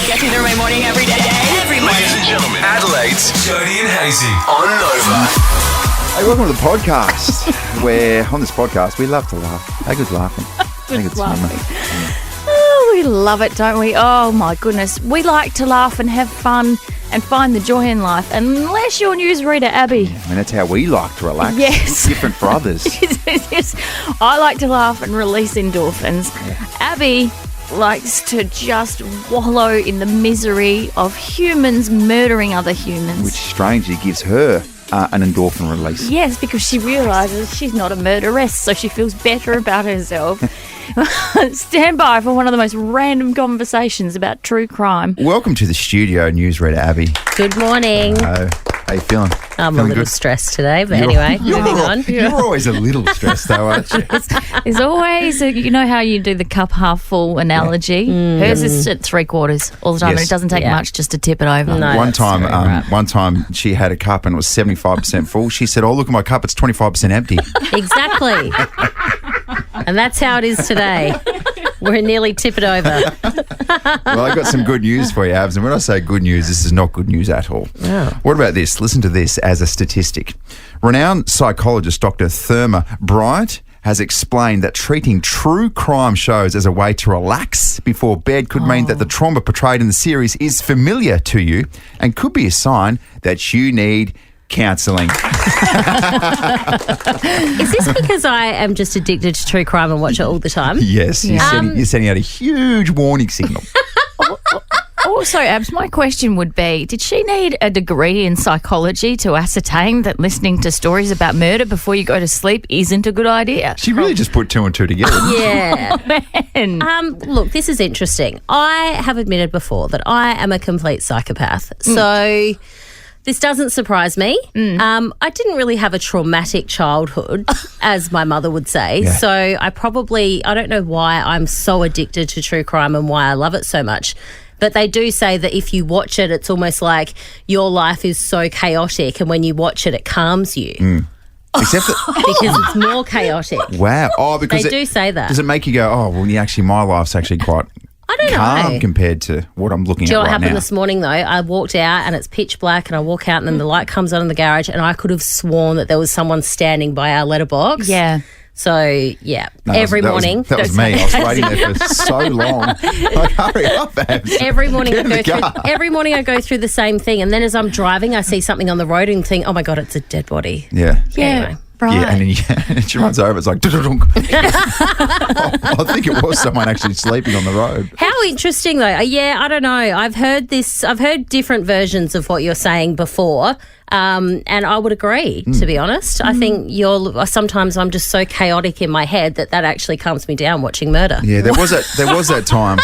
Gets me through my morning every day. Every morning. Ladies and gentlemen, Adelaide's Jody and Hayesy on Nova. Hey, welcome to the podcast, where on this podcast we love to laugh. How good's laughing? I think it's fun. Oh, we love it, don't we? Oh, my goodness. We like to laugh and have fun and find the joy in life, unless you're newsreader Abby. I mean, that's how we like to relax. Yes. It's different for others. Yes. I like to laugh and release endorphins. Abby likes to just wallow in the misery of humans murdering other humans. Which strangely gives her an endorphin release. Yes, because she realises she's not a murderess, so she feels better about herself. Stand by for one of the most random conversations about true crime. Welcome to the studio, newsreader Abby. Good morning. How you feeling? I'm Feeling a little good? stressed today, but anyway, moving on. You're always a little stressed though, aren't you? There's always, you know how you do the cup half full analogy? Hers is at 3/4 all the time, Yes. and it doesn't take much just to tip it over. No. One that's time, very right. one time she had a cup and it was 75% full. She said, "Oh, look at my cup; it's 25% empty." Exactly. And that's how it is today. We're nearly tip it over. Well, I got some good news for you, Abs. And when I say good news, this is not good news at all. What about this? Listen to this as a statistic. Renowned psychologist Dr. Therma Bryant has explained that treating true crime shows as a way to relax before bed could mean that the trauma portrayed in the series is familiar to you and could be a sign that you need counselling. Is this because I am just addicted to true crime and watch it all the time? Yes, you're sending out a huge warning signal. Also, Abs, my question would be, did she need a degree in psychology to ascertain that listening to stories about murder before you go to sleep isn't a good idea? She really just put two and two together. Yeah. Man. Look, this is interesting. I have admitted before that I am a complete psychopath. So this doesn't surprise me. I didn't really have a traumatic childhood, as my mother would say. Yeah. So I don't know why I'm so addicted to true crime and why I love it so much. But they do say that if you watch it, it's almost like your life is so chaotic, and when you watch it, it calms you. Except that, Because it's more chaotic. wow. Oh, because They do say that. Does it make you go, oh, well, actually, my life's actually quite I don't calm know. compared to what I'm looking Do you know at what right happened now? this morning, though? I walked out and it's pitch black, and I walk out and then the light comes on in the garage, and I could have sworn that there was someone standing by our letterbox. Yeah. So, yeah, No, every morning. That was me. I was waiting there for so long. Like, hurry up, Abs. Every morning Get in the car. every morning I go through the same thing, and then as I'm driving, I see something on the road and think, oh my God, it's a dead body. Yeah. Anyway. Right. Yeah, and then she runs over. It's like, dunk. I think it was someone actually sleeping on the road. How interesting, though. Yeah, I don't know. I've heard different versions of what you're saying before, and I would agree, to be honest. I think sometimes I'm just so chaotic in my head that actually calms me down watching murder. Yeah, there was that time.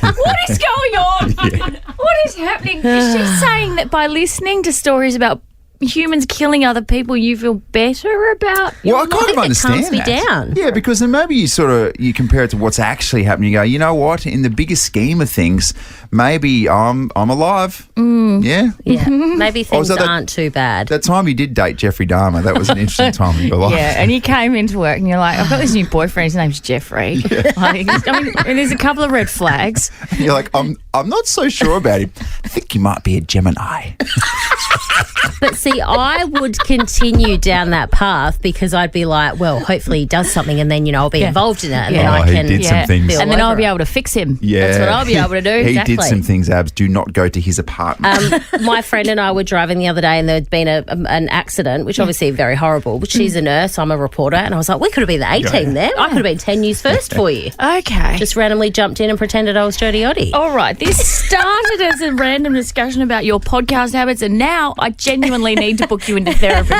What is going on? What is happening? Is she saying that by listening to stories about humans killing other people, you feel better about Well, I kind of it understand calms me that. down. Yeah, because then maybe you compare it to what's actually happening. You go, you know what? In the bigger scheme of things, maybe I'm alive. Yeah. Yeah, maybe things that aren't too bad. That time you did date Jeffrey Dahmer, that was an interesting time in your life. Yeah, and you came into work and you're like, I've got this new boyfriend, his name's Jeffrey. Like, I mean, and there's a couple of red flags. And you're like, I'm not so sure about him. I think he might be a Gemini. But see, I would continue down that path because I'd be like, well, hopefully he does something, and then, I'll be involved in it, and then Oh, I he can did some things. feel And then I'll over be it. able to fix him. Yeah. That's what I'll be able to do. He Exactly. did some things, Abs. Do not go to his apartment. My friend and I were driving the other day, and there'd been an accident, which obviously very horrible. But she's a nurse, I'm a reporter, and I was like, we could have been the A-team there. I could have been 10 News First for you. Okay. Just randomly jumped in and pretended I was Jody Oddie. All right, this started as a random discussion about your podcast habits, and now I genuinely need to book you into therapy.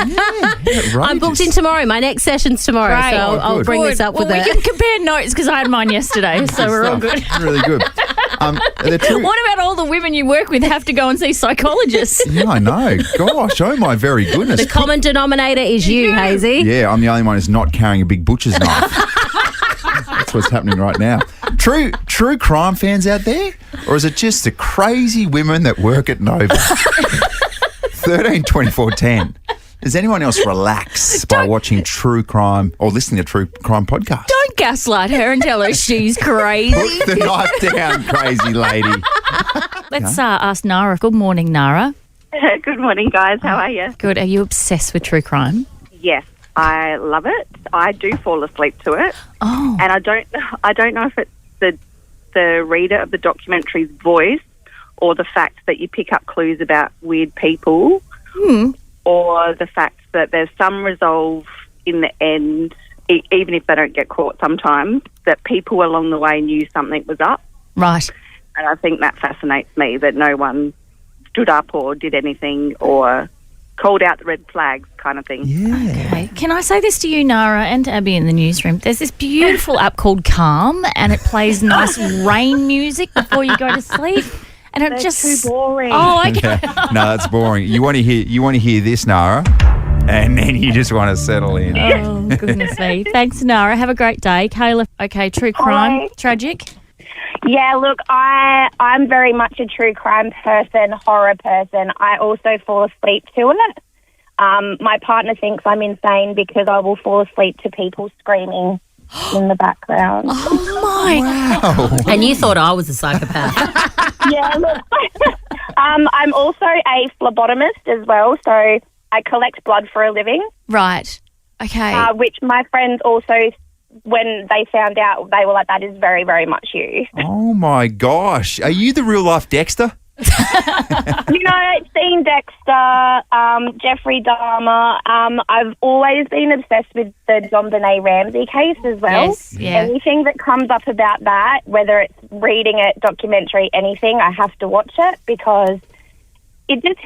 I'm booked in tomorrow. My next session's tomorrow, Great. so I'll good. bring this up well, with we her. can compare notes because I had mine yesterday, so we're all good. Really good. The truth. What about all the women you work with have to go and see psychologists? Yeah, I know. Gosh, oh my very goodness. The common denominator is you, Hayesy. Yeah, I'm the only one who's not carrying a big butcher's knife. That's what's happening right now. True crime fans out there? Or is it just the crazy women that work at Nova? 13 24 10. Does anyone else relax by watching true crime or listening to true crime podcasts? Don't gaslight her and tell her she's crazy. Put the knife down, crazy lady. Let's ask Nara. Good morning, Nara. Good morning, guys. How are you? Good. Are you obsessed with true crime? Yes, I love it. I do fall asleep to it. Oh. And I don't know if it's the reader of the documentary's voice or the fact that you pick up clues about weird people or the fact that there's some resolve in the end, even if they don't get caught sometimes, that people along the way knew something was up. Right. And I think that fascinates me, that no one stood up or did anything or called out the red flags kind of thing. Yeah. Okay. Can I say this to you, Nara, and to Abby in the newsroom? There's this beautiful app called Calm, and it plays nice rain music before you go to sleep. And it That's just too boring. Oh, okay. No, that's boring. You want to hear this, Nara, and then you just want to settle in. Oh, goodness me. Thanks, Nara. Have a great day. Kayla, okay, true crime, Hi. tragic. Yeah, look, I'm very much a true crime person, horror person. I also fall asleep to it. My partner thinks I'm insane because I will fall asleep to people screaming in the background. Oh, my. Wow. And you thought I was a psychopath. Yeah, look, I'm also a phlebotomist as well, so I collect blood for a living, Right. Okay. which my friends also, when they found out, they were like, that is very, very much you. Oh my gosh. Are you the real life Dexter? You know, seeing Dexter, Jeffrey Dahmer, I've always been obsessed with the JonBenet Ramsey case as well. Yes, yeah. Anything that comes up about that, whether it's reading a documentary, anything, I have to watch it because it just,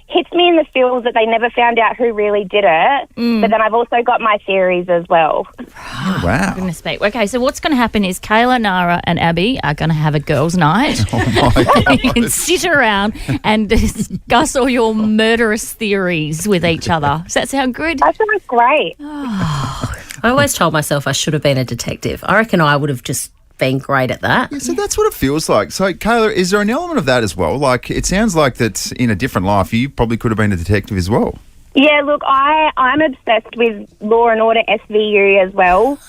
hits me in the feels that they never found out who really did it. But then I've also got my theories as well. Oh, wow. Goodness me. Okay, so what's going to happen is Kayla, Nara and Abby are going to have a girls' night. Oh my God. You can sit around and discuss all your murderous theories with each other. Does that sound good? That sounds great. I always told myself I should have been a detective. I reckon I would have just been great at that. Yeah, so that's what it feels like. So, Kayla, is there an element of that as well? Like, it sounds like that in a different life, you probably could have been a detective as well. Yeah, look, I'm obsessed with Law and Order SVU as well.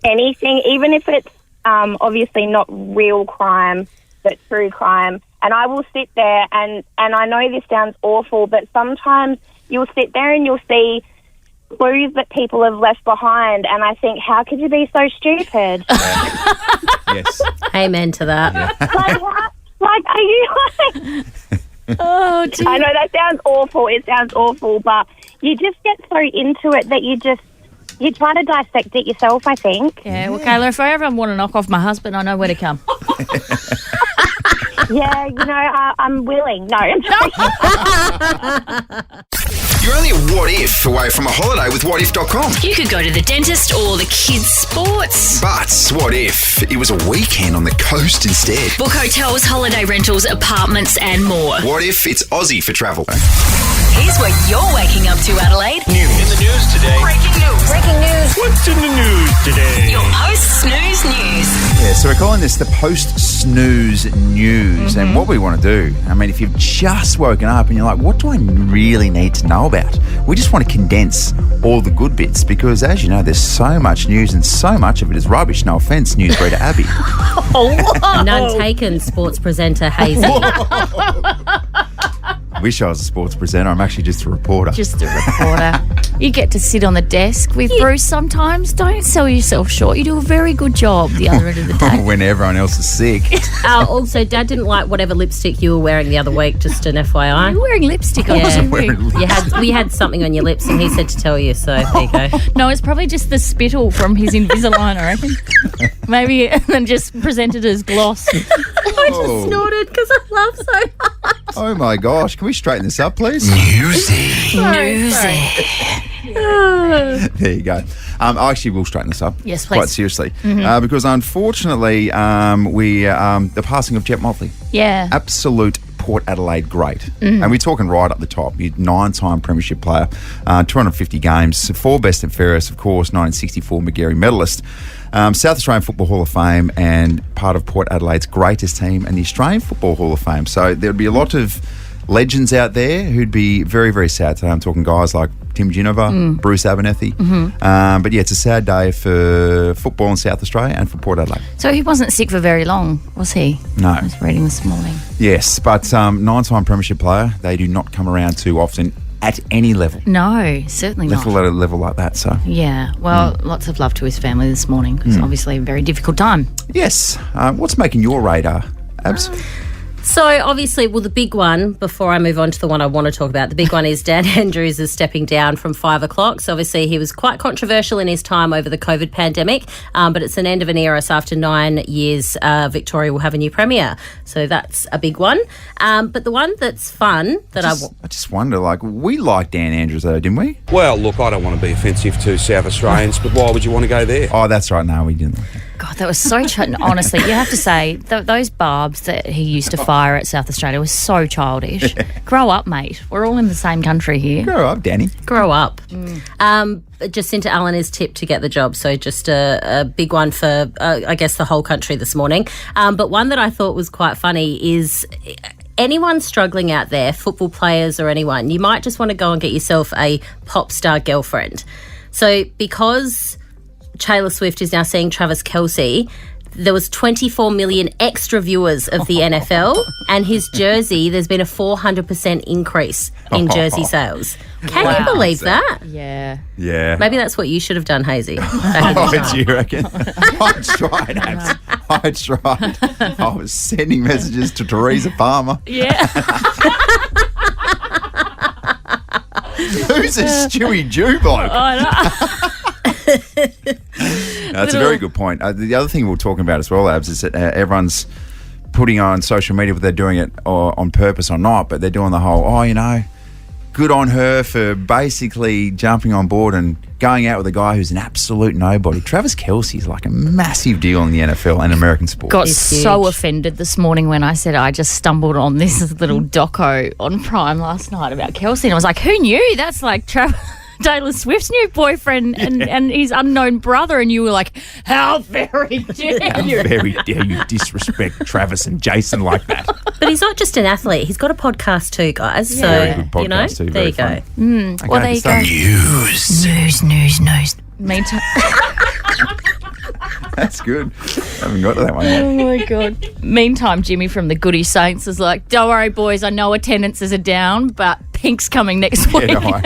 Anything, even if it's obviously not real crime, but true crime. And I will sit there and I know this sounds awful, but sometimes you'll sit there and you'll see clues that people have left behind, and I think, how could you be so stupid? Yes. Amen to that. Are you Oh, dear. I know that sounds awful. It sounds awful, but you just get so into it that you try to dissect it yourself, I think. Yeah, well, Kayla, if I ever want to knock off my husband, I know where to come. Yeah, I'm willing. No, I'm You're only a what if away from a holiday with whatif.com. You could go to the dentist or the kids' sports. But what if it was a weekend on the coast instead? Book hotels, holiday rentals, apartments, and more. What if it's Aussie for travel? Here's what you're waking up to, Adelaide. In the news today. Breaking news. What's in the news today? Your post-snooze news. Yeah, so we're calling this the post-snooze news. And what we want to do, I mean, if you've just woken up and you're like, what do I really need to know about? We just want to condense all the good bits because, as you know, there's so much news and so much of it is rubbish. No offence, newsreader Abby. None taken, sports presenter Hayesy. Wish I was a sports presenter. I'm actually just a reporter. Just a reporter. You get to sit on the desk with Bruce sometimes. Don't sell yourself short. You do a very good job the other end of the day. When everyone else is sick. Also, Dad didn't like whatever lipstick you were wearing the other week, just an FYI. You're wearing lipstick. Yeah. Yeah. Wearing We had something on your lips and he said to tell you, so there you go. No, it's probably just the spittle from his Invisalign, I reckon. Maybe, and then just presented as gloss. Oh. Snorted because I laughed so hard. Oh my gosh. Can we straighten this up, please? Newsy. There you go. I actually will straighten this up. Yes, please. Quite seriously. Because unfortunately, the passing of Jet Motley. Yeah. Absolute Port Adelaide great. And we're talking right up the top. You're 9-time premiership player, 250 games, 4 best and fairest, of course, 1964 Magarey medalist, South Australian Football Hall of Fame and part of Port Adelaide's greatest team and the Australian Football Hall of Fame. So there'll be a lot of legends out there who'd be very, very sad today. I'm talking guys like Tim Genova, Bruce Abernethy. But yeah, it's a sad day for football in South Australia and for Port Adelaide. So he wasn't sick for very long, was he? No. I was reading this morning. Yes, but 9-time premiership player, they do not come around too often at any level. No, certainly not. Let alone a level like that, so. Yeah, well, lots of love to his family this morning because obviously a very difficult time. Yes. What's making your radar, Abs? So obviously, well, the big one, before I move on to the one I want to talk about, the big one is Dan Andrews is stepping down from 5 o'clock. So obviously he was quite controversial in his time over the COVID pandemic, but it's an end of an era. So after 9 years, Victoria will have a new premier. So that's a big one. But the one that's fun that I just wonder, like, we liked Dan Andrews though, didn't we? Well, look, I don't want to be offensive to South Australians, but why would you want to go there? Oh, that's right. No, we didn't. God, that was so honestly, you have to say, those barbs that he used to fire at South Australia was so childish. Grow up, mate. We're all in the same country here. Grow up, Danny. Grow up. Jacinta Allen is tipped to get the job, so just a big one for, I guess, the whole country this morning. But one that I thought was quite funny is anyone struggling out there, football players or anyone, you might just want to go and get yourself a pop star girlfriend. So because Taylor Swift is now seeing Travis Kelce, there was 24 million extra viewers of the NFL, and his jersey, there's been a 400% increase in jersey sales. Can you believe that? Yeah. Yeah. Maybe that's what you should have done, Hayesy. Do you reckon? I tried, Abs. I tried. I was sending messages to Theresa Palmer. Yeah. Who's a Stewie Jew bloke? I know. That's a very good point. The other thing we're talking about as well, Abs, is that everyone's putting on social media, whether they're doing it on purpose or not, but they're doing the whole, good on her for basically jumping on board and going out with a guy who's an absolute nobody. Travis Kelce's like a massive deal in the NFL and American sport. Got so offended this morning when I said I just stumbled on this little doco on Prime last night about Kelce, and I was like, who knew? That's like Taylor Swift's new boyfriend and his unknown brother, and you were like, how very dare you? How very dare you disrespect Travis and Jason like that? But he's not just an athlete. He's got a podcast too, guys. Yeah. Very good podcast too. There you go. Okay, Well, there you go. News. Meantime. That's good. I haven't got to that one yet. Oh, my God. Meantime, Jimmy from the Goody Saints is like, don't worry, boys, I know attendances are down, but Pink's coming next week. Yeah, no,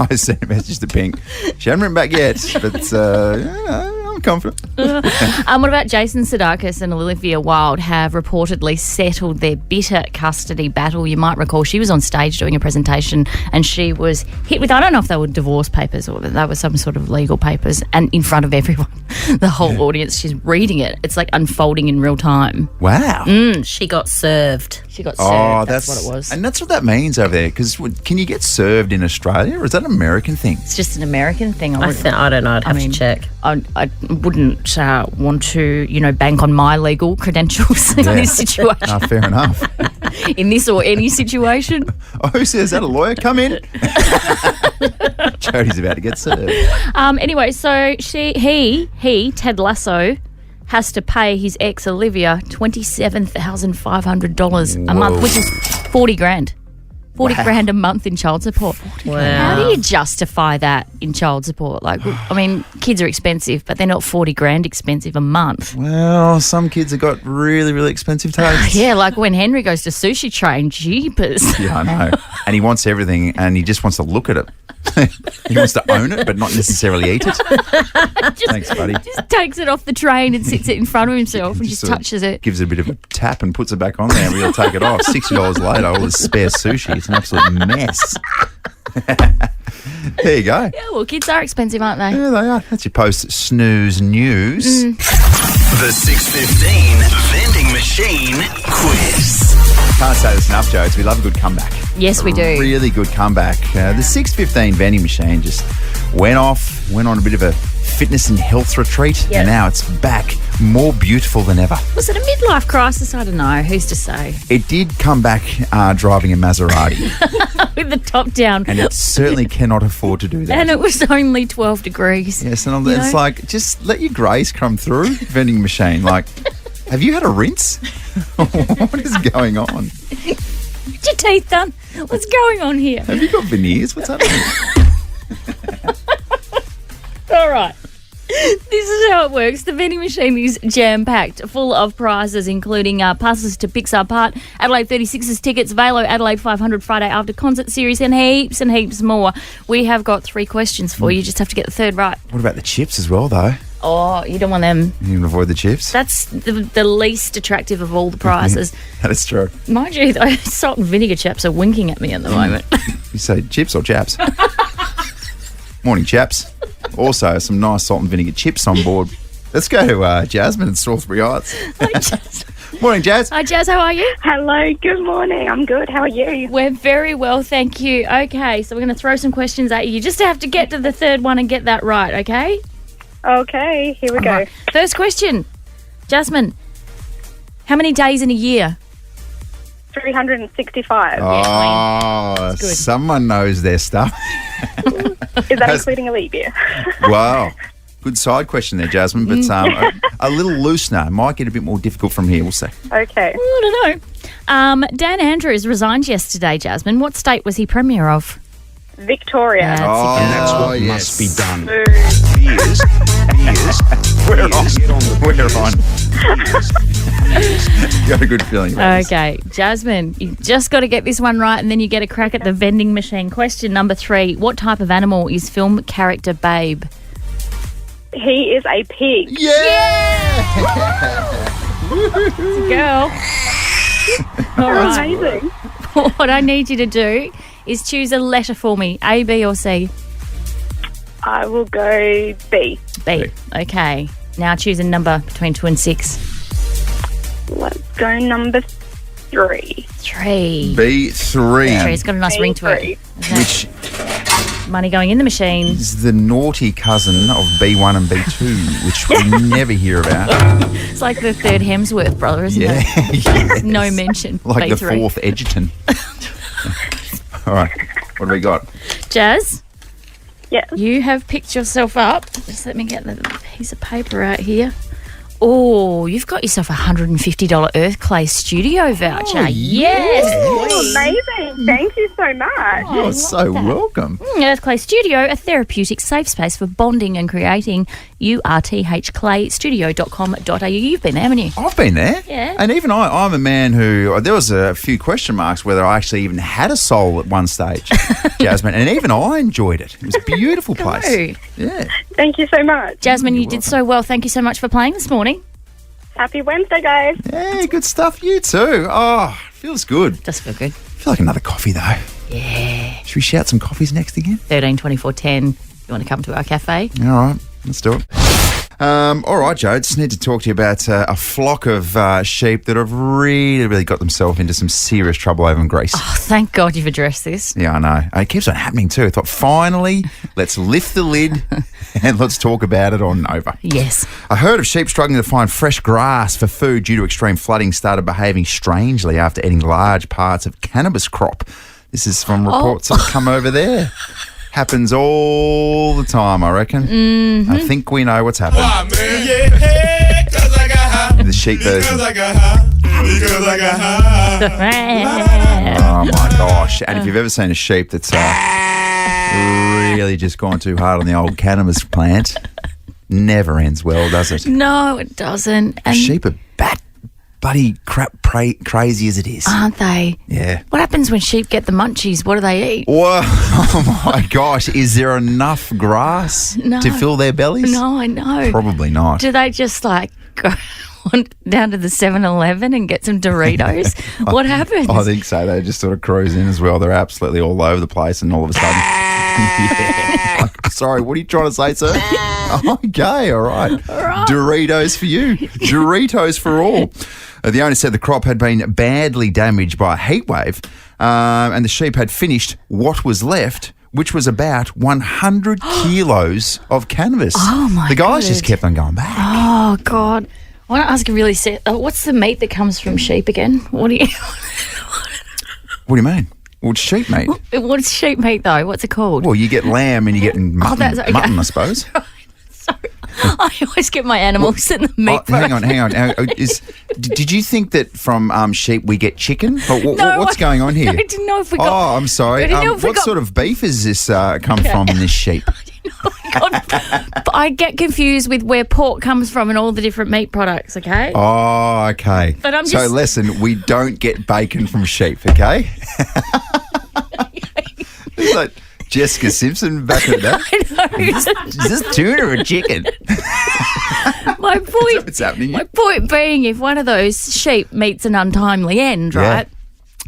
I sent a message to Pink. She hasn't written back yet, but I'm confident. What about Jason Sudeikis and Olivia Wilde have reportedly settled their bitter custody battle? You might recall she was on stage doing a presentation and she was hit with, I don't know if they were divorce papers or they were some sort of legal papers, and in front of everyone, the whole audience, she's reading it. It's like unfolding in real time. Wow. She got served. She got served. That's what it was. And that's what that means over there, because can you get served in Australia, or is that an American thing? It's just an American thing. I don't know. I'd have to check. I wouldn't want to, bank on my legal credentials in this situation. Fair enough. In this or any situation. Oh, who says that? A lawyer? Come in. Jody's about to get served. Anyway, so he, Ted Lasso, has to pay his ex Olivia $27,500 a month, which is $40,000. 40 grand a month in child support. Wow. How do you justify that in child support? Like, I mean, kids are expensive, but they're not 40 grand expensive a month. Well, some kids have got really, really expensive tastes. Yeah, like when Henry goes to Sushi Train, jeepers. Yeah, I know. And he wants everything, and he just wants to look at it. He wants to own it, but not necessarily eat it. Thanks, buddy. Just takes it off the train and sits it in front of himself and just touches it. Gives it a bit of a tap and puts it back on there, and we'll take it off. $60 later, all this spare sushi. It's an absolute mess. There you go. Yeah, well, kids are expensive, aren't they? Yeah, they are. That's your post-snooze news. The 6:15 vending machine quiz. Can't say this enough, Jodes. We love a good comeback. Yes, we do. Really good comeback. The 6:15 vending machine just went on a bit of a fitness and health retreat, and now it's back, more beautiful than ever. Was it a midlife crisis? I don't know. Who's to say? It did come back driving a Maserati. With the top down. And it certainly cannot afford to do that. And it was only 12 degrees. Yes, and it's like, just let your grace come through, vending machine. Like, have you had a rinse? What is going on? Get your teeth done. What's going on here? Have you got veneers? What's happening? All right. This is how it works. The vending machine is jam-packed, full of prizes, including passes to Pixar Part, Adelaide 36's tickets, Velo Adelaide 500 Friday After Concert Series, and heaps more. We have got 3 questions for you. You just have to get the third right. What about the chips as well, though? Oh, you don't want them. You can avoid the chips. That's the least attractive of all the prizes. That is true. Mind you, those salt and vinegar chaps are winking at me at the moment. You say chips or chaps? Morning, chaps. Also, some nice salt and vinegar chips on board. Let's go to Jasmine in Salisbury Heights. Morning, Jazz. Hi, Jazz. How are you? Hello, good morning. I'm good. How are you? We're very well, thank you. Okay, so we're going to throw some questions at you. You just have to get to the third one and get that right, okay? Okay, here we go. Right. First question. Jasmine, how many days in a year? 365. Oh, good. someone knows their stuff. Is that including a leap year? Wow. Good side question there, Jasmine, but a little loosener. Might get a bit more difficult from here, we'll see. Okay. I don't know. Dan Andrews resigned yesterday, Jasmine. What state was he Premier of? Victoria. That's Oh, And that's what yes. must be done. Beers. We're on. Got a good feeling about this. Okay, Jasmine, you've just got to get this one right and then you get a crack at the vending machine. Question number 3. What type of animal is film character Babe? He is a pig. Yeah! Girl. All right. Amazing. What I need you to do is choose a letter for me, A, B or C. I will go B. B. Okay. Now choose a number between 2 and 6. Let's go number 3. 3. B3. It's got a nice ring to it. Okay. Which Money going in the machine. is the naughty cousin of B1 and B2, which we never hear about. It's like the third Hemsworth brother, isn't Yeah. it? Yes. No mention. Like the B3. 4th Edgerton. All right. What do we got? Jazz, Yes. you have picked yourself up. Just let me get the piece of paper out here. Oh, you've got yourself a $150 Earth Clay studio voucher. Yes. Oh, amazing. Thank you so much. You're so welcome. Earth Clay Studio, a therapeutic safe space for bonding and creating. urthclaystudio.com.au. You've been there, haven't you? I've been there. Yeah. And even I'm a man who, there was a few question marks whether I actually even had a soul at one stage, Jasmine, and even I enjoyed it. It was a beautiful place. Go. Yeah. Thank you so much. Jasmine, you did so well. Thank you so much for playing this morning. Happy Wednesday, guys. Yeah, good stuff. You too. Oh, feels good. Does feel good. Feel like another coffee though. Yeah. Should we shout some coffees next again? 13 24 10. You want to come to our cafe? All right, let's do it. All right, Joe, just need to talk to you about a flock of sheep that have really got themselves into some serious trouble over in Greece. Oh, thank God you've addressed this. Yeah, I know. It keeps on happening too. I thought, finally, let's lift the lid and let's talk about it on Nova. Yes. A herd of sheep struggling to find fresh grass for food due to extreme flooding started behaving strangely after eating large parts of cannabis crop. This is from reports that have come over there. Happens all the time, I reckon. I think we know what's happened. The sheep version. Oh my gosh. And if you've ever seen a sheep that's really just gone too hard on the old cannabis plant, never ends well, does it? No, it doesn't. And Sheep are bloody crap crazy as it is. aren't they? Yeah. What happens when sheep get the munchies? What do they eat? Well, oh my gosh, is there enough grass to fill their bellies? No, I know. Probably not. Do they just like go down to the 7-Eleven and get some Doritos? What happens? I think so. They just sort of cruise in as well. They're absolutely all over the place, and all of a sudden, yeah. Sorry, what are you trying to say, sir? Okay, all right. Doritos for you. Doritos for all. The owner said the crop had been badly damaged by a heat wave, and the sheep had finished what was left, which was about 100 kilos of cannabis. Oh, my The guys just God. kept on going back. Oh, God. I want to ask a really what's the meat that comes from sheep again? What do you? What do you mean? Well, it's sheep meat. What's sheep meat though? What's it called? Well, you get lamb and you get mutton, that's okay. mutton, I suppose. Sorry. I always get my animals in the meat. Hang on. Did you think that from sheep we get chicken? What's going on here? I didn't know if we got. Oh, I'm sorry. I didn't know if we What got- sort of beef has this come from in this sheep? But I get confused with where pork comes from and all the different meat products. Okay. Oh, okay. But I'm so just- listen, we don't get bacon from sheep, okay? It's like Jessica Simpson back in the day. Is this tuna or chicken? My point. What's happening? My point being, if one of those sheep meets an untimely end, Yeah. right,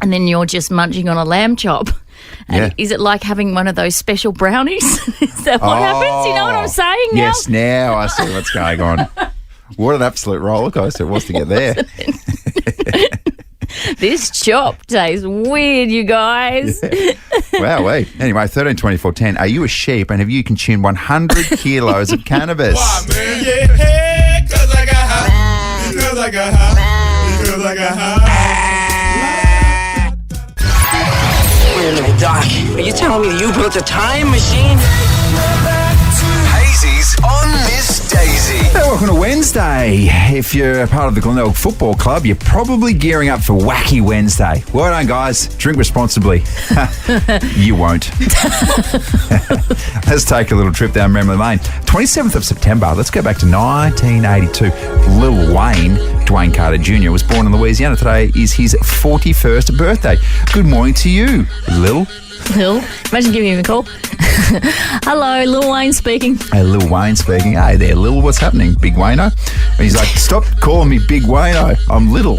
and then you're just munching on a lamb chop. And Yeah. is it like having one of those special brownies? Is that what happens? You know what I'm saying now? Yes, now I see what's going on. What an absolute roller coaster it was to get there. This chop tastes weird, you guys. Wow, wait. Anyway, 13 24 10. Are you a sheep and have you consumed 100 kilos of cannabis? Wait a minute, Doc. Are you telling me you built a time machine? Hazy's on Miss Daisy. Hey, welcome to Wednesday. If you're a part of the Glenelg Football Club, you're probably gearing up for Wacky Wednesday. Well done, guys. Drink responsibly. You won't. Let's take a little trip down memory lane. 27th of September, let's go back to 1982. Lil Wayne, Dwayne Carter Jr., was born in Louisiana. Today is his 41st birthday. Good morning to you, Lil. Lil, imagine giving him a call. Hello, Lil Wayne speaking. Hey, Lil Wayne speaking. Hey there, Lil, what's happening? Big Wayno? And he's like, stop calling me Big Wayno. I'm little.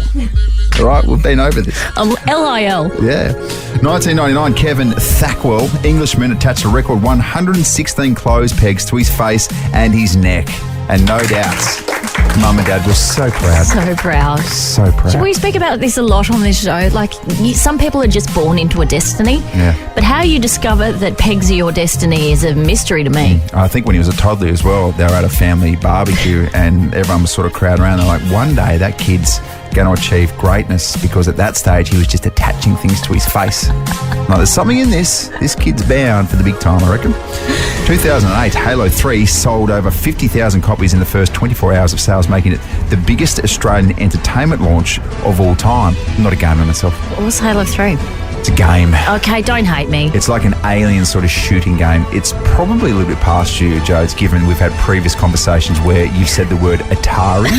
All right, we've been over this. LIL. Yeah. 1999, Kevin Thackwell, Englishman, attached a record 116 clothes pegs to his face and his neck. And no doubts, Mum and Dad were so proud. So proud. So proud. We speak about this a lot on this show. Like, some people are just born into a destiny. Yeah. But how you discover that pegs are your destiny is a mystery to me. I think when he was a toddler as well, they were at a family barbecue and everyone was sort of crowding around. They're like, one day that kid's going to achieve greatness, because at that stage he was just attaching things to his face. Now, there's something in this. This kid's bound for the big time, I reckon. 2008, Halo 3 sold over 50,000 copies in the first 24 hours of sales, making it the biggest Australian entertainment launch of all time. I'm not a gamer myself. What was Halo 3? It's a game. Okay, don't hate me. It's like an alien sort of shooting game. It's probably a little bit past you, Jodes, given we've had previous conversations where you've said the word Atari.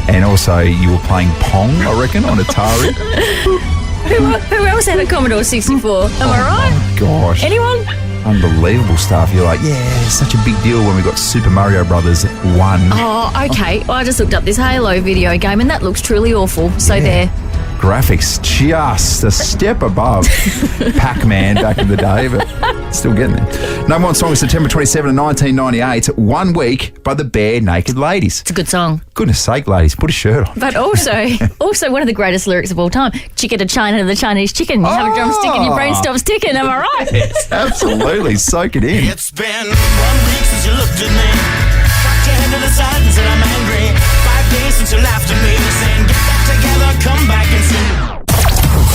And also you were playing Pong, I reckon, on Atari. Who else had a Commodore 64? Am I right? Oh, gosh. Anyone? Unbelievable stuff. You're like, yeah, it's such a big deal when we got Super Mario Brothers 1. Oh, okay. Well, I just looked up this Halo video game and that looks truly awful. So there. Graphics just a step above Pac-Man back in the day, but still getting there. Number one song is September 27, 1998, One Week by the Bare Naked Ladies. It's a good song. Goodness sake, ladies, put a shirt on. But also one of the greatest lyrics of all time. Chicken to China, the Chinese chicken. You have a drumstick and your brain stops ticking. Am I right? Yes, absolutely. Soak it in. It's been 1 week since you looked at me. Cocked your head to the side and said I'm angry. 5 days since you laughed at me, saying get back together, come back and see.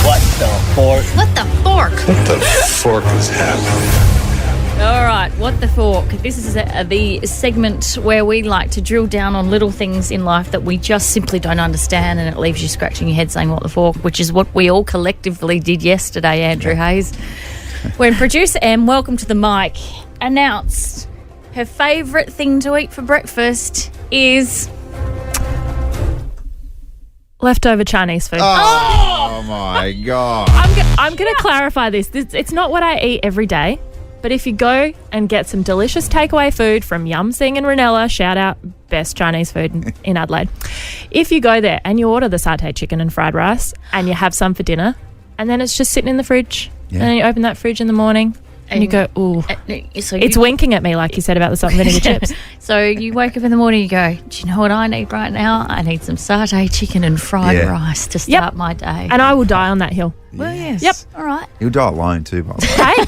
What the fork? What the fork? What the fork is happening? All right, what the fork? This is the segment where we like to drill down on little things in life that we just simply don't understand, and it leaves you scratching your head saying, what the fork? Which is what we all collectively did yesterday, Andrew Hayes. When producer M, welcome to the mic, announced her favourite thing to eat for breakfast is leftover Chinese food. Oh my God. I'm going to clarify this. It's not what I eat every day, but if you go and get some delicious takeaway food from Yum Sing and Ranella, shout out, best Chinese food in Adelaide. If you go there and you order the satay chicken and fried rice and you have some for dinner, and then it's just sitting in the fridge, and then you open that fridge in the morning and you go, ooh. So it's winking at me, like you said about the salt and vinegar chips. So you wake up in the morning, you go, do you know what I need right now? I need some satay chicken and fried rice to start my day. And I will die on that hill. Well, yes. Yep. All right. You'll die alone too, by the way.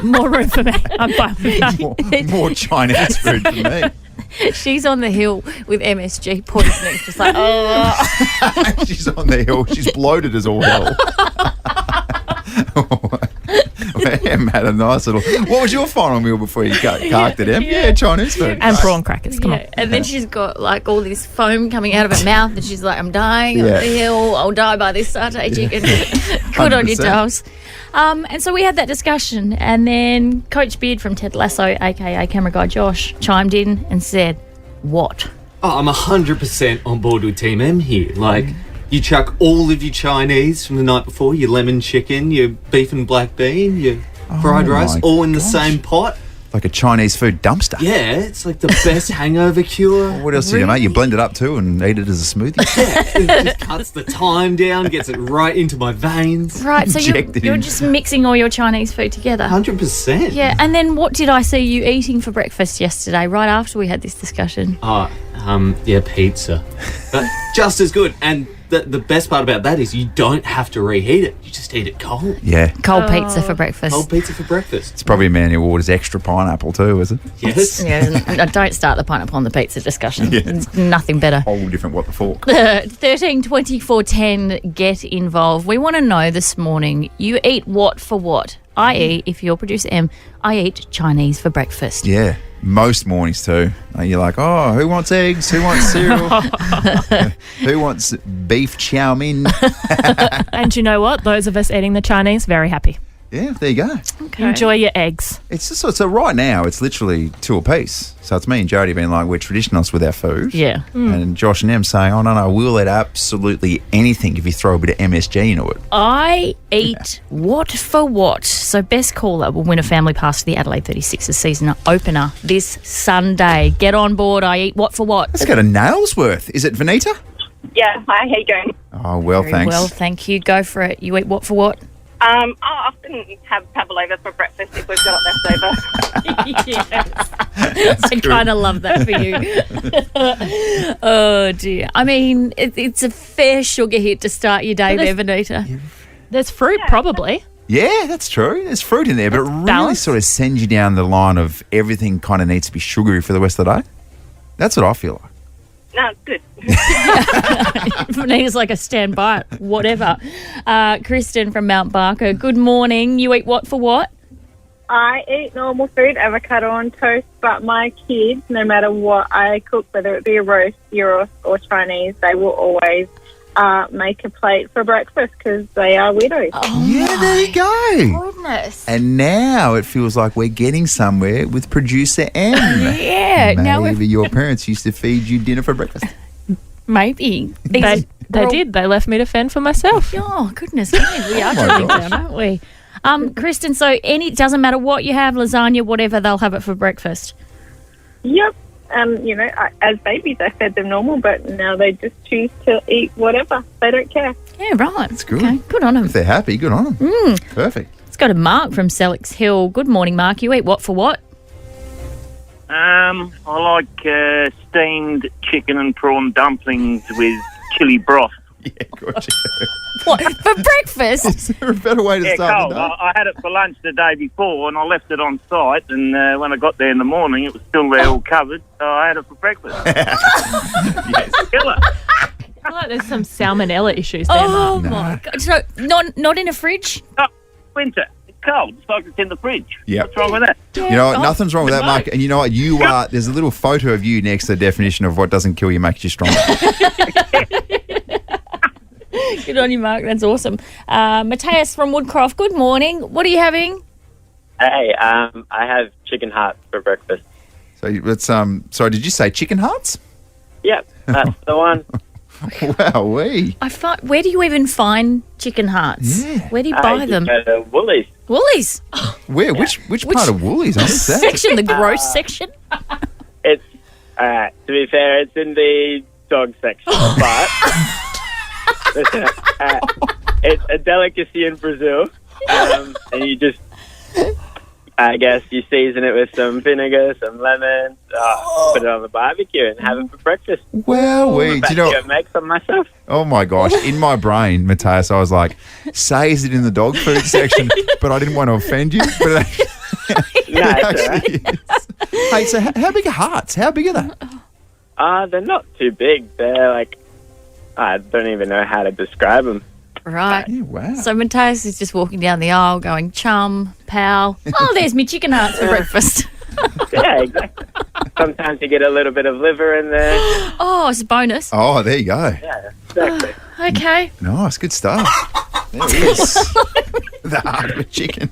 Hey, more room for me. I'm fine with that. More Chinese food for me. She's on the hill with MSG poisoning. Just like, oh. She's on the hill. She's bloated as all hell. Had a nice little. What was your final meal before you carked it, Em? Yeah, Chinese food. And prawn crackers, come on. And then she's got like all this foam coming out of her mouth, and she's like, "I'm dying on the hill. I'll die by this satay chicken." Good on you, 100%. Charles. And so we had that discussion, and then Coach Beard from Ted Lasso, aka camera guy Josh, chimed in and said, "What?" Oh, I'm 100% on board with Team M here. Like, you chuck all of your Chinese from the night before, your lemon chicken, your beef and black bean, your fried rice, my all in the gosh. same pot. Like a Chinese food dumpster. Yeah, it's like the best hangover cure. What else do you do, mate? You blend it up too and eat it as a smoothie. It just cuts the time down, gets it right into my veins. Right, so Injected you're in. just mixing all your Chinese food together. 100%. Yeah, and then what did I see you eating for breakfast yesterday, right after we had this discussion? Yeah, pizza. But just as good. And the best part about that is you don't have to reheat it. You just eat it cold. Yeah. Cold pizza for breakfast. Cold pizza for breakfast. It's probably a man who orders extra pineapple too, is it? Yes. Yeah, don't start the pineapple on the pizza discussion. Yeah. It's nothing better. Whole different what the fork. 13 24 10, get involved. We want to know this morning, you eat what for what? I.e., if you're producer M, I eat Chinese for breakfast. Yeah. Most mornings too. You're like, oh, who wants eggs? Who wants cereal? Who wants beef chow mein? And you know what? Those of us eating the Chinese, very happy. Yeah, there you go. Okay. Enjoy your eggs. It's just so right now it's literally two a piece. So it's me and Jodie being like, we're traditionalists with our food. Yeah. And Josh and Em saying, oh no, we'll eat absolutely anything if you throw a bit of MSG into it. I eat what for what. So best caller will win a family pass to the Adelaide 36ers season opener this Sunday. Get on board. I eat what for what. Let's go to Nailsworth. Is it Vanita? Yeah, hi, how you going? Oh, well, Very thanks. well, thank you. Go for it. You eat what for what? I often have pavlova for breakfast if we've got it left over. Yes. I kind of love that for you. Oh, dear. I mean, it's a fair sugar hit to start your day there, Vanita. There's fruit, probably. Yeah, that's true. There's fruit in there, but it really balanced. sort of sends you down the line of everything kind of needs to be sugary for the rest of the day. That's what I feel like. No, good. Vanita's like a standby, whatever. Kristen from Mount Barker, good morning. You eat what for what? I eat normal food, avocado on toast, but my kids, no matter what I cook, whether it be a roast, gyros or Chinese, they will always make a plate for breakfast because they are widows. Oh, yeah, there you go. Goodness. And now it feels like we're getting somewhere with producer M. Yeah. Now Maybe your parents used to feed you dinner for breakfast. maybe. They did. They left me to fend for myself. Oh, goodness me. We are my turning gosh. down, aren't we? Kristen, so it doesn't matter what you have, lasagna, whatever, they'll have it for breakfast. Yep. As babies, I fed them normal, but now they just choose to eat whatever. They don't care. Yeah, right. That's good. Okay, good on them. If they're happy, good on them. Perfect. Let's go to Mark from Sellex Hill. Good morning, Mark. You eat what for what? I like steamed chicken and prawn dumplings with chili broth. Yeah, good. What, for breakfast? Is there a better way to Yeah, start cold. the day? I had it for lunch the day before, and I left it on site. And when I got there in the morning, it was still there, all covered. So I had it for breakfast. Killer. I feel like there's some salmonella issues there, Oh, Mark. my God. So not in a fridge? Oh, winter. It's cold. It's like it's in the fridge. Yep. What's wrong with that? You know what? Nothing's wrong with that, Mark. And you know what? You are. There's a little photo of you next to the definition of what doesn't kill you makes you stronger. Good on you, Mark. That's awesome. Matthias from Woodcroft, good morning. What are you having? Hey, I have chicken hearts for breakfast. So it's sorry, did you say chicken hearts? Yep, that's the one. Wowee. Where do you even find chicken hearts? Yeah. Where do you buy You them? go to Woolies. Woolies. Where? Which part of Woolies? I missed that. Section, the gross section. It's to be fair, it's in the dog section, but it's a delicacy in Brazil, and you just, I guess, you season it with some vinegar, some lemon, put it on the barbecue, and have it for breakfast. Wowee. Do you know? I make some myself. Oh my gosh! In my brain, Matthias, I was like, "Say, is it in the dog food section?" But I didn't want to offend you. But No, it's all right. hey, so how big are hearts? How big are they? They're not too big. They're like, I don't even know how to describe them. Right. Yeah, wow. So Matthias is just walking down the aisle going, chum, pal. Oh, there's me chicken hearts for breakfast. Yeah, exactly. Sometimes you get a little bit of liver in there. Oh, it's a bonus. Oh, there you go. Yeah, exactly. Okay. Nice, good stuff. There it is. The hardwood chicken.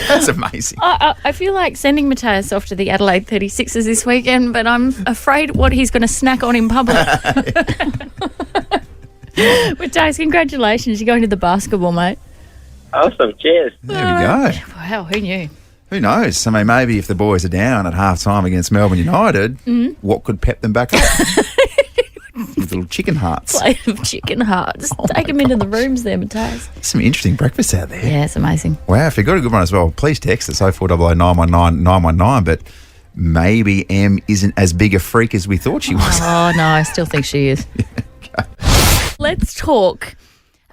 That's amazing. I feel like sending Matthias off to the Adelaide 36ers this weekend, but I'm afraid what he's going to snack on in public. Matthias, congratulations. You're going to the basketball, mate. Awesome. Cheers. There we go. Wow, who knew? Who knows? I mean, maybe if the boys are down at half-time against Melbourne United, what could pep them back up? With little chicken hearts. Plate of chicken hearts. Take them into the rooms there, Matthias. Some interesting breakfasts out there. Yeah, it's amazing. Wow, if you've got a good one as well, please text us 0400 919 919. But maybe Em isn't as big a freak as we thought she was. Oh, no, I still think she is. Let's talk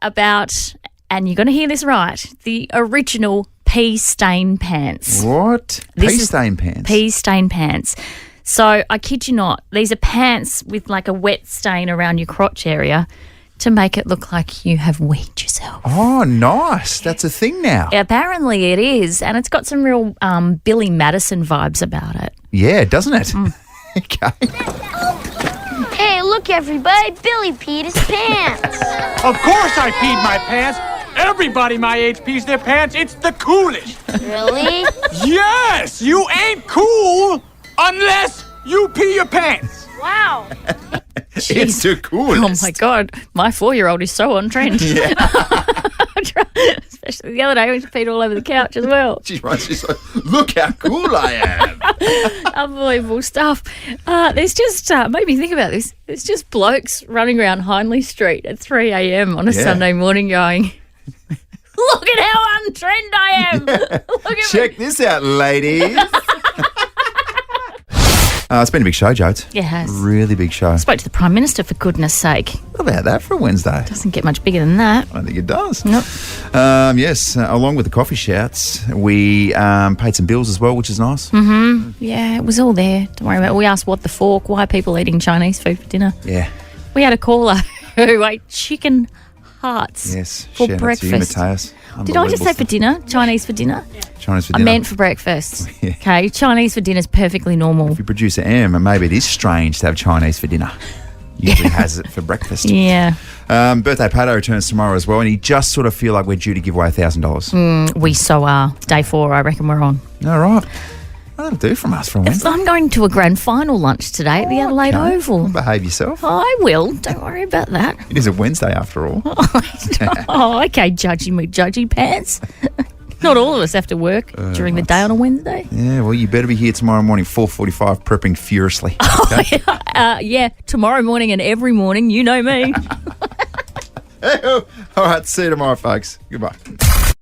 about, and you're going to hear this right, the original pea stain pants. What? Pea stain pants? Pea stain pants. So I kid you not, these are pants with like a wet stain around your crotch area to make it look like you have weed yourself. Oh, nice. That's a thing now. Apparently it is, and it's got some real Billy Madison vibes about it. Yeah, doesn't it? Okay. Hey, look, everybody. Billy peed his pants. Of course I peed my pants. Everybody my age pees their pants. It's the coolest. Really? Yes! You ain't cool unless you pee your pants. Wow. It's too cool. Oh, my God. My 4-year-old is so on trend. Yeah. Especially the other day when she peed all over the couch as well. She's like, look how cool I am. Unbelievable stuff. There's just, made me think about this. There's just blokes running around Hindley Street at 3 a.m. on a Sunday morning going, look at how on trend I am. Look at Check this out, ladies. It's been a big show, Jodes. Yeah, it has. Really big show. Spoke to the Prime Minister, for goodness sake. What about that for a Wednesday? Doesn't get much bigger than that. I don't think it does. Nope. Yes, along with the coffee shouts, we paid some bills as well, which is nice. Mm-hmm. Yeah, it was all there. Don't worry about it. We asked what the fork, why are people eating Chinese food for dinner. Yeah. We had a caller who ate chicken hearts Yes. for Shout out to breakfast. you, Matthias. Did I just say for dinner? Chinese for dinner? Chinese for I dinner. meant for breakfast. Okay, Chinese for dinner is perfectly normal. If you producer M, and maybe it is strange to have Chinese for dinner. Usually has it for breakfast. Yeah. Birthday Pato returns tomorrow as well, and he just sort of feel like we're due to give away $1,000. We so are. It's day 4, I reckon we're on. All right. Well, that'll do from us for a Wednesday. I'm going to a grand final lunch today at the Adelaide Oval. Well, behave yourself. I will. Don't worry about that. It is a Wednesday after all. Oh, okay, judging me, judgy pants. Not all of us have to work during the day on a Wednesday. Yeah, well, you better be here tomorrow morning, 4:45, prepping furiously. Okay? Yeah, tomorrow morning and every morning, you know me. All right, see you tomorrow, folks. Goodbye.